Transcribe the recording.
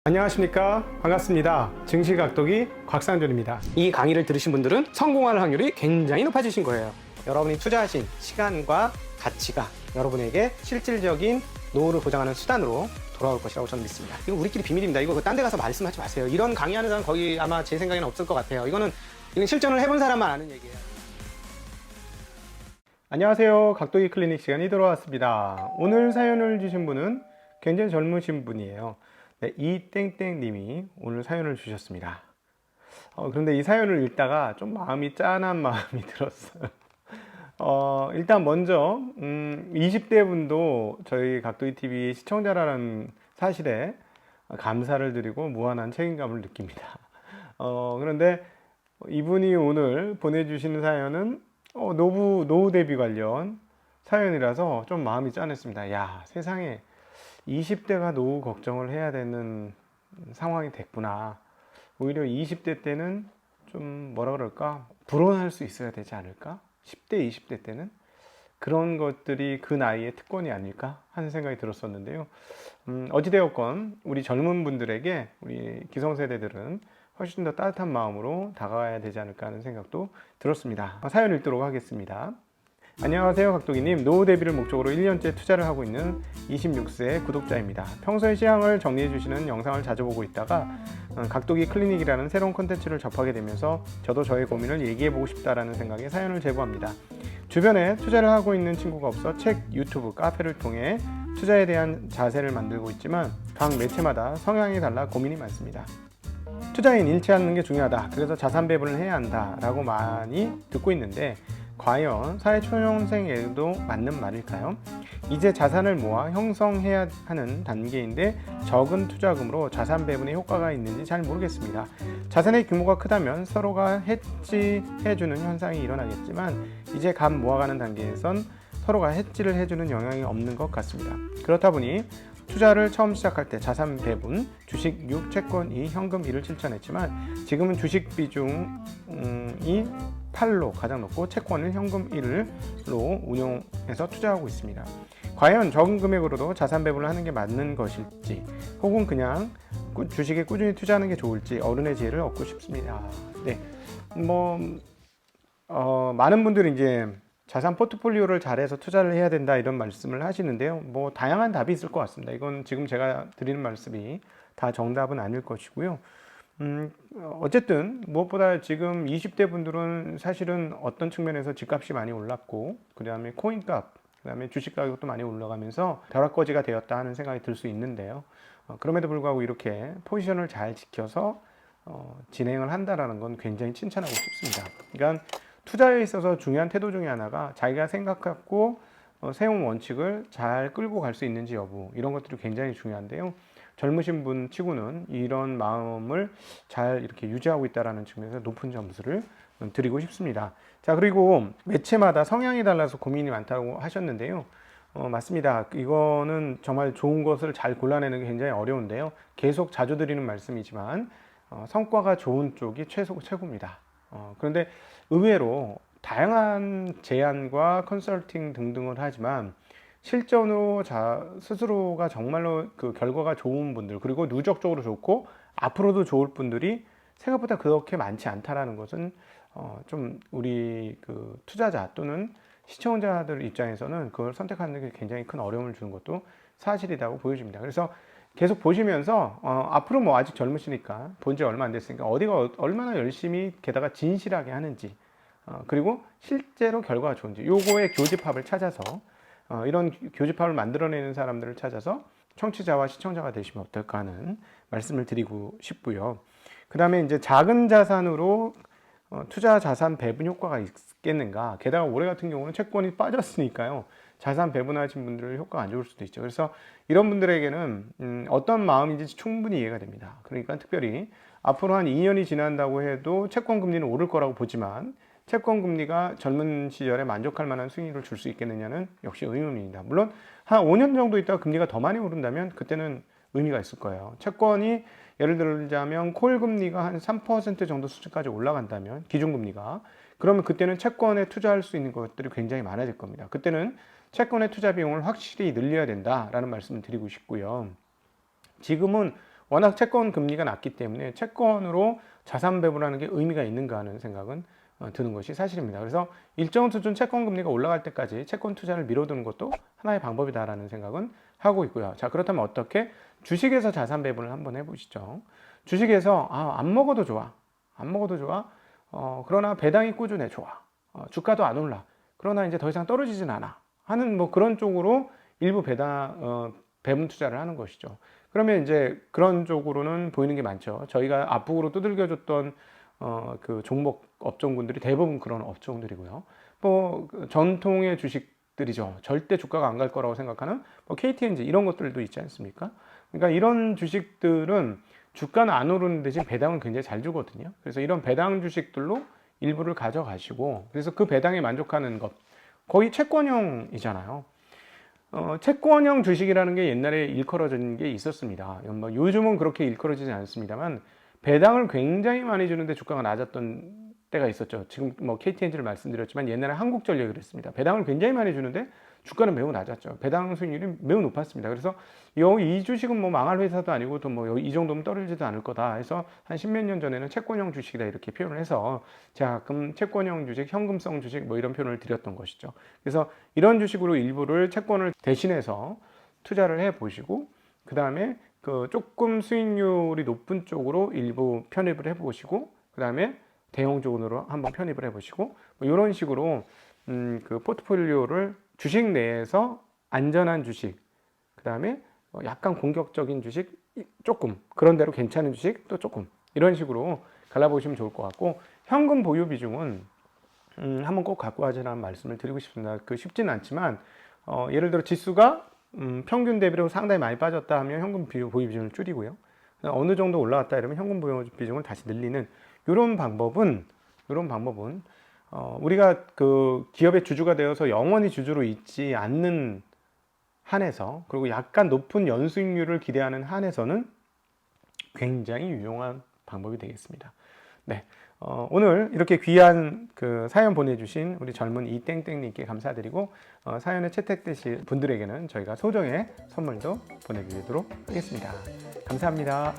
안녕하십니까, 반갑습니다. 증시각도기 곽상준입니다. 이 강의를 들으신 분들은 성공할 확률이 굉장히 높아지신 거예요. 여러분이 투자하신 시간과 가치가 여러분에게 실질적인 노후를 보장하는 수단으로 돌아올 것이라고 저는 믿습니다. 이거 우리끼리 비밀입니다. 이거 딴 데 가서 말씀하지 마세요. 이런 강의하는 사람 거의 아마 제 생각에는 없을 것 같아요. 이건 실전을 해본 사람만 아는 얘기예요. 안녕하세요, 각도기 클리닉 시간이 돌아왔습니다. 오늘 사연을 주신 분은 굉장히 젊으신 분이에요. 네, 이땡땡님이 오늘 사연을 주셨습니다. 그런데 이 사연을 읽다가 좀 마음이 짠한 마음이 들었어요. 일단 먼저 20대 분도 저희 각도기TV 시청자라는 사실에 감사를 드리고 무한한 책임감을 느낍니다. 그런데 이분이 오늘 보내주시는 사연은 노후 대비 관련 사연이라서 좀 마음이 짠했습니다. 야, 세상에 20대가 노후 걱정을 해야 되는 상황이 됐구나. 오히려 20대 때는 좀 뭐라 그럴까? 불온할 수 있어야 되지 않을까? 10대, 20대 때는 그런 것들이 그 나이의 특권이 아닐까 하는 생각이 들었었는데요. 어찌되었건 우리 젊은 분들에게 우리 기성세대들은 훨씬 더 따뜻한 마음으로 다가가야 되지 않을까 하는 생각도 들었습니다. 사연 읽도록 하겠습니다. 안녕하세요, 각도기님. 노후 대비를 목적으로 1년째 투자를 하고 있는 26세 구독자입니다. 평소에 시황을 정리해 주시는 영상을 자주 보고 있다가 각도기 클리닉이라는 새로운 콘텐츠를 접하게 되면서 저도 저의 고민을 얘기해 보고 싶다라는 생각에 사연을 제보합니다. 주변에 투자를 하고 있는 친구가 없어 책, 유튜브, 카페를 통해 투자에 대한 자세를 만들고 있지만 각 매체마다 성향이 달라 고민이 많습니다. 투자인 잃지 않는 게 중요하다. 그래서 자산 배분을 해야 한다 라고 많이 듣고 있는데 과연 사회초년생에도 맞는 말일까요? 이제 자산을 모아 형성해야 하는 단계인데 적은 투자금으로 자산 배분에 효과가 있는지 잘 모르겠습니다. 자산의 규모가 크다면 서로가 해지해주는 현상이 일어나겠지만 이제 값 모아가는 단계에선 서로가 해지를 해주는 영향이 없는 것 같습니다. 그렇다 보니 투자를 처음 시작할 때 자산 배분, 주식 6, 채권 2, 현금 1을 실천했지만 지금은 주식 비중이 8로 가장 높고 채권 1, 현금 1로 운용해서 투자하고 있습니다. 과연 적은 금액으로도 자산 배분을 하는 게 맞는 것일지 혹은 그냥 주식에 꾸준히 투자하는 게 좋을지 어른의 지혜를 얻고 싶습니다. 네, 많은 분들이 이제 자산 포트폴리오를 잘해서 투자를 해야 된다 이런 말씀을 하시는데요. 다양한 답이 있을 것 같습니다. 이건 지금 제가 드리는 말씀이 다 정답은 아닐 것이고요. 어쨌든 무엇보다 지금 20대 분들은 사실은 어떤 측면에서 집값이 많이 올랐고 그 다음에 코인값, 그 다음에 주식 가격도 많이 올라가면서 벼락거지가 되었다 하는 생각이 들 수 있는데요. 그럼에도 불구하고 이렇게 포지션을 잘 지켜서 진행을 한다는 건 굉장히 칭찬하고 싶습니다. 그러니까 투자에 있어서 중요한 태도 중에 하나가 자기가 생각하고 세운 원칙을 잘 끌고 갈 수 있는지 여부, 이런 것들이 굉장히 중요한데요. 젊으신 분 치고는 이런 마음을 잘 이렇게 유지하고 있다는 측면에서 높은 점수를 드리고 싶습니다. 자, 그리고 매체마다 성향이 달라서 고민이 많다고 하셨는데요. 맞습니다. 이거는 정말 좋은 것을 잘 골라내는 게 굉장히 어려운데요. 계속 자주 드리는 말씀이지만 성과가 좋은 쪽이 최고입니다. 그런데 의외로 다양한 제안과 컨설팅 등등을 하지만 실전으로 스스로가 정말로 그 결과가 좋은 분들, 그리고 누적적으로 좋고 앞으로도 좋을 분들이 생각보다 그렇게 많지 않다라는 것은 좀 우리 그 투자자 또는 시청자들 입장에서는 그걸 선택하는 게 굉장히 큰 어려움을 주는 것도 사실이라고 보여집니다. 그래서 계속 보시면서 앞으로 아직 젊으시니까 본 지 얼마 안 됐으니까 어디가 얼마나 열심히 게다가 진실하게 하는지 그리고 실제로 결과가 좋은지 요거의 교집합을 찾아서 이런 교집합을 만들어내는 사람들을 찾아서 청취자와 시청자가 되시면 어떨까 하는 말씀을 드리고 싶고요. 그 다음에 이제 작은 자산으로 투자 자산 배분 효과가 있겠는가. 게다가 올해 같은 경우는 채권이 빠졌으니까요. 자산 배분하신 분들 효과가 안 좋을 수도 있죠. 그래서 이런 분들에게는 어떤 마음인지 충분히 이해가 됩니다. 그러니까 특별히 앞으로 한 2년이 지난다고 해도 채권 금리는 오를 거라고 보지만 채권 금리가 젊은 시절에 만족할 만한 수익률을 줄 수 있겠느냐는 역시 의문입니다. 물론 한 5년 정도 있다가 금리가 더 많이 오른다면 그때는 의미가 있을 거예요. 채권이 예를 들자면 콜 금리가 한 3% 정도 수준까지 올라간다면 기준금리가, 그러면 그때는 채권에 투자할 수 있는 것들이 굉장히 많아질 겁니다. 그때는 채권의 투자 비용을 확실히 늘려야 된다라는 말씀을 드리고 싶고요. 지금은 워낙 채권 금리가 낮기 때문에 채권으로 자산 배분하는 게 의미가 있는가 하는 생각은 드는 것이 사실입니다. 그래서 일정 수준 채권 금리가 올라갈 때까지 채권 투자를 미뤄두는 것도 하나의 방법이다라는 생각은 하고 있고요. 자, 그렇다면 어떻게 주식에서 자산 배분을 한번 해보시죠. 주식에서 안 먹어도 좋아, 안 먹어도 좋아. 그러나 배당이 꾸준해, 좋아. 주가도 안 올라. 그러나 이제 더 이상 떨어지진 않아. 하는 뭐 그런 쪽으로 일부 배분 투자를 하는 것이죠. 그러면 이제 그런 쪽으로는 보이는 게 많죠. 저희가 앞북으로 두들겨줬던 그 종목 업종군들이 대부분 그런 업종들이고요. 뭐그 전통의 주식들이죠. 절대 주가가 안 갈 거라고 생각하는 뭐 KTNG 이런 것들도 있지 않습니까? 그러니까 이런 주식들은 주가는 안 오르는 대신 배당은 굉장히 잘 주거든요. 그래서 이런 배당 주식들로 일부를 가져가시고, 그래서 그 배당에 만족하는 것, 거의 채권형이잖아요. 채권형 주식이라는 게 옛날에 일컬어진 게 있었습니다. 뭐 요즘은 그렇게 일컬어지지 않습니다만 배당을 굉장히 많이 주는데 주가가 낮았던 때가 있었죠. 지금 뭐 KTNG를 말씀드렸지만 옛날에 한국전력이 그랬습니다. 배당을 굉장히 많이 주는데 주가는 매우 낮았죠. 배당 수익률이 매우 높았습니다. 그래서 이 주식은 뭐 망할 회사도 아니고 또 뭐 이 정도면 떨어지지도 않을 거다 해서 한 십몇 년 전에는 채권형 주식이다 이렇게 표현을 해서 자, 그럼 채권형 주식, 현금성 주식 뭐 이런 표현을 드렸던 것이죠. 그래서 이런 주식으로 일부를 채권을 대신해서 투자를 해 보시고, 그 다음에 그 조금 수익률이 높은 쪽으로 일부 편입을 해 보시고, 그 다음에 대형적으로 한번 편입을 해 보시고, 뭐 이런 식으로 그 포트폴리오를 주식 내에서 안전한 주식, 그 다음에 약간 공격적인 주식 조금, 그런 대로 괜찮은 주식 또 조금, 이런 식으로 갈라보시면 좋을 것 같고, 현금 보유 비중은 한번 꼭 갖고 가자는 말씀을 드리고 싶습니다. 그 쉽지는 않지만 예를 들어 지수가 평균 대비로 상당히 많이 빠졌다 하면 현금 보유 비중을 줄이고요. 어느 정도 올라왔다 이러면 현금 보유 비중을 다시 늘리는 이런 방법은 우리가 그 기업의 주주가 되어서 영원히 주주로 있지 않는 한에서, 그리고 약간 높은 연수익률을 기대하는 한에서는 굉장히 유용한 방법이 되겠습니다. 네. 오늘 이렇게 귀한 그 사연 보내주신 우리 젊은 이땡땡님께 감사드리고, 사연에 채택되실 분들에게는 저희가 소정의 선물도 보내드리도록 하겠습니다. 감사합니다.